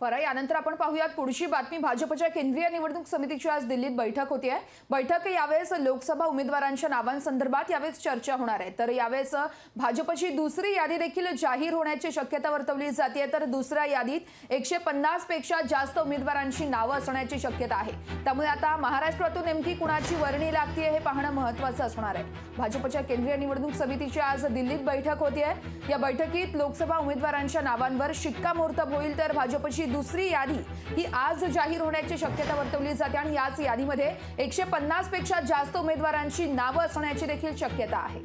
बरं, यानंतर आपण पाहूयात पुढची बातमी। भाजपच्या केंद्रीय निवडणूक समितीची आज दिल्लीत बैठक होती आहे। बैठक यावेळेस लोकसभा उमेदवारांच्या नावांसंदर्भात यावेळेस चर्चा होणार आहे। तर यावेळेस भाजपची दुसरी यादी देखील जाहीर होण्याची शक्यता वर्तवली जाते। तर दुसऱ्या यादीत 150 पेक्षा जास्त उमेदवारांची नावे असण्याची शक्यता आहे। त्यामुळे आता महाराष्ट्रातून नेमकी कुणाची वर्णी लागते हे पाहणं महत्त्वाचं असणार आहे। भाजपच्या केंद्रीय निवडणूक समितीची आज दिल्लीत बैठक होती आहे। या बैठकीत लोकसभा उमेदवारांच्या नावांवर शिक्कामोर्तब होईल। तर भाजपची दुसरी यादी ही आज जाहीर होण्याची शक्यता वर्तवली जाते आणि याच यादीमध्ये 150 पेक्षा जास्त उमेदवारांची नावे असण्याची देखील शक्यता आहे।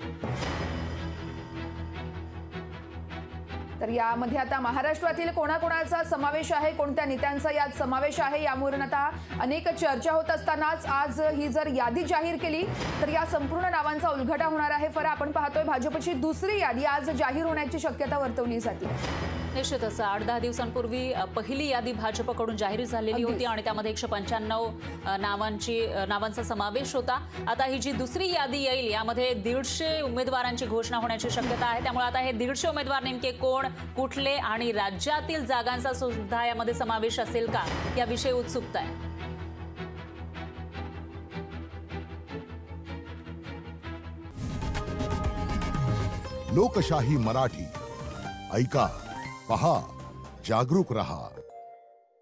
तर यामध्ये आता महाराष्ट्रातील कोणाकोणाचा समावेश आहे, कोणत्या नेत्यांचा यात समावेश आहे, यावरून आता अनेक चर्चा होत असतानाच आज ही जर यादी जाहीर केली तर या संपूर्ण नावांचा उलगडा होणार आहे। फरक आपण पाहतोय भाजपची दुसरी यादी आज जाहीर होण्याची शक्यता वर्तवली जाते। निश्चितच 8-10 दिवसांपूर्वी पहिली यादी भाजपकडून जाहीर झालेली होती आणि त्यामध्ये 195 नावांचा समावेश होता। आता ही जी दुसरी यादी येईल यामध्ये 150 उमेदवारांची घोषणा होण्याची शक्यता आहे। त्यामुळे आता हे 150 उमेदवार नेमके कोण, कुठले आणि राज्यातील जागांचा सुद्धा यामध्ये समावेश असेल का याविषयी उत्सुकता आहे। लोकशाही मराठी ऐका, पहा, जागरूक रहा।